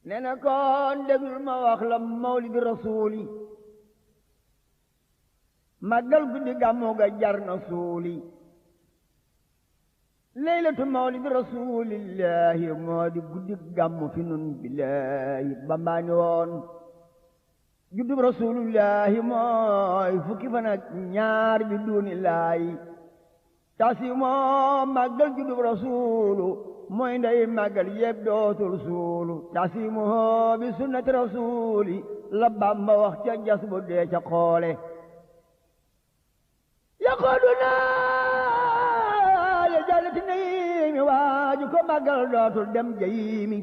nee na kon déglul ma wax la mawlidi rasuuli màggal guddi gàmmu ga jar na suuli leylatu mawlidi rasulillahi moo di guddi gàmmu fi nun billahi bambaani woon juddub rasulillahi mooy fukki fan ak ñaar bi duunillaahi tasi moo màggal juddub rasulu mooy ndey màggal yépp dootul suulu tasi moo bi sunnati rasuli la Bamba wax ca jas bu dee ca xoole yaqooduna ya jannati naimi waaju ko màggal dootul dem jayimi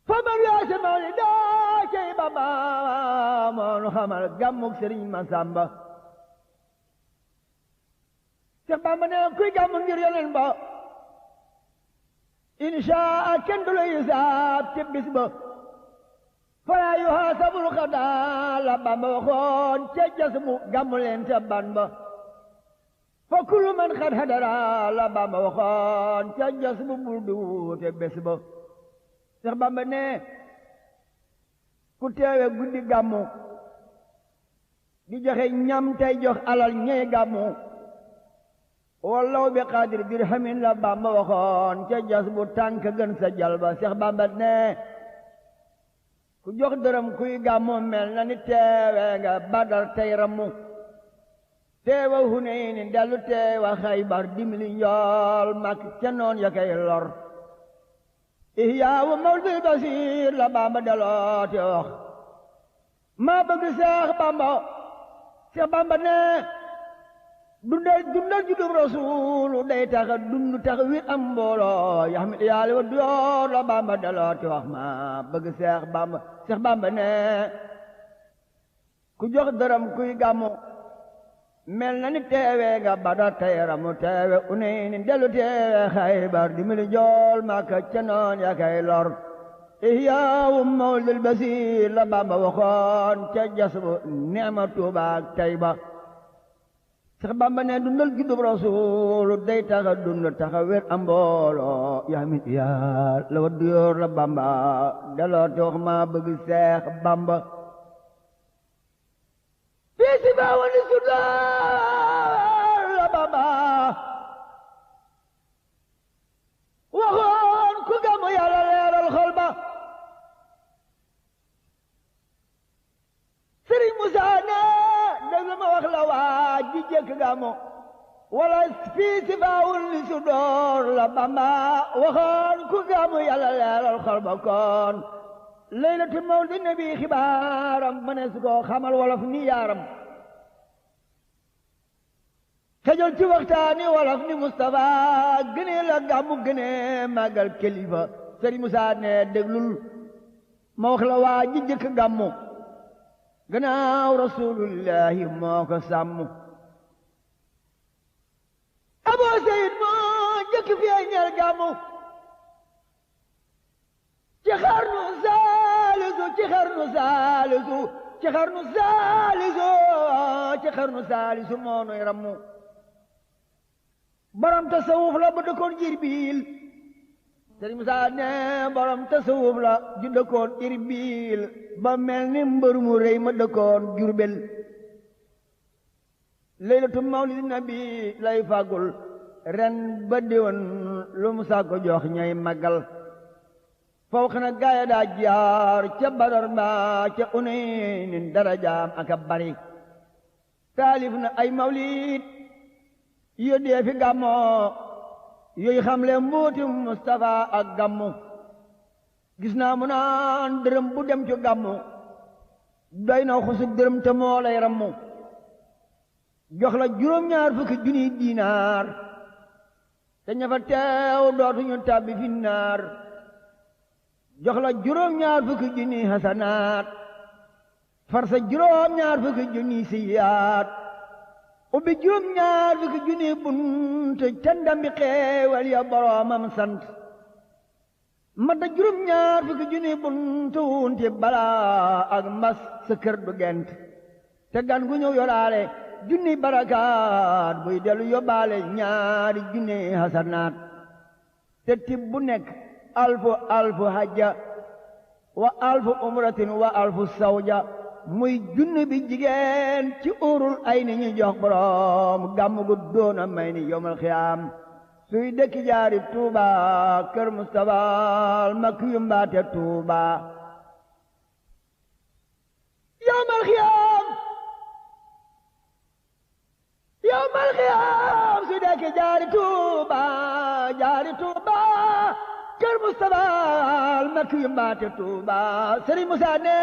fa man yaase mawli daa cey Bamba moonu xamal gàmmuk Sëriñ Masamba Seex Bamba ne kuy gàmmu ngir Yonent ba inshaa kenn du la hisaab ci bis ba falaa yuhaasabul xadaa la Bamba waxoon ca jas mu gàmmu leen ca ban ba fa kullu man xad hadara la Bamba waxoon ca jas mu bul duute bés ba Seex Bamba ne ku teewe guddi gàmmu di joxe ñam tey jox alal ñey gàmmu wallaw bi qaadir dirhamin la Bamba waxoon ca jas bu tànk gën sa jalba Seex Bamba ne ku jox dërëm kuy gàmmu mel na ni teewe nga Badar tey rammu teewa Hunayni dellu teewa Xaybar dimbali njool mak ca noon ya kay lor ihyaawu mawlidil basiir la Bamba deloo te wax maa bëgg Seex Bamba ne dundal juddub rasuulu day taxa dund taxa wi am mbooloo yaxmit yaali wa duyoor la Bamba deloo te wax maa bëgg Seex Bamba ne ku jox dërëm kuy gàmmu mel na ni teewe nga Badar tey ramu teewe Hunayni dellu teewe Xaybar dimbali njool Makka ca noon ya kay lor ihyaawu mawlidil basiir la Bamba waxoon ca jas bu neema Tuubaa ak Tayba Seex Bamba ne dundal juddub rasuulu day taxa dund taxa wér am mbooloo yaxmit yaa la wa duyoor la Bamba deloo te wax maa bëgg Seex Bamba fii si baa wali sudaar la Bamba waxoon ku gàmmu Yàlla leeral xol ba Sëriñ Musaa ne déglu ma wax la waa ji jëkk gàmmu wala fii si baa wali sudaar la Bamba waxoon ku gàmmu Yàlla leeral xol ba kon leylatu mawlidi nabi xibaaram mëne su ko xamal wolof ni yaaram xejol ci waxtaani wolof ni Mustafa gënee la gàmmu gënee màggal kilifa Sëriñ Musaa ne déglul ma wax la waa ji jëkk gàmmu gannaaw rasulullahi moo ko sàmm Abu Sayid moo jëkk feeñal gàmmu ci xarnu saalisu moo nuy rammu borom tasawuf la bu dëkkoon Irbil Sëriñ Musaa ne borom tasawuf la ju dëkkoon Irbil ba mel ni mbër mu rëy ma dëkkoon Jurbel leylatu mawlidi nabi lay fàggul ren ba déwén lu Musaa ko jox ñay màggal faw xana gaaya daa jaar ca Badar mbaa ca Hunayni darajaam aka bari taalif na ay mawlid yo dee fi gàmmoo yooyu xamle mbuuti Mustafa ak gàmmu gis naa mu naan dërëm bu dem ci gàmmu doy na xusug dërëm te moo lay rammu jox la juróom-ñaar fukki junniy diinaar te ña fa teew dootuñu tàbbi fi naar jox la juróom-ñaar fukki junniy hasanaat far sa juróom-ñaar fukki junniy siyaat ubbi juróom-ñaar fukki junniy bunt ca ndambi xeewal ya boroomam sant mata juróom-ñaar fukki junniy bunt wunti balaa ak mbas sa kër du gent te gan gu ñëw yoraale junniy barakaat buy dellu yóbbaale ñaari junniy hasanaat te tib bu nekk alfu hajja wa alfu umratin wa alfu sawja muy junni bi jigéen ci urul ay ni ñu jox borom gàmmu gu doona may ni yowmal xiyaam suy dëkki jaari Tuuba kër Mustafa makk yu mbaate Tuuba yowmal xiyaam suy dëkki jaari Tuuba kër Mustafa makk yu mbaate Tuuba Sëriñ Musaa ne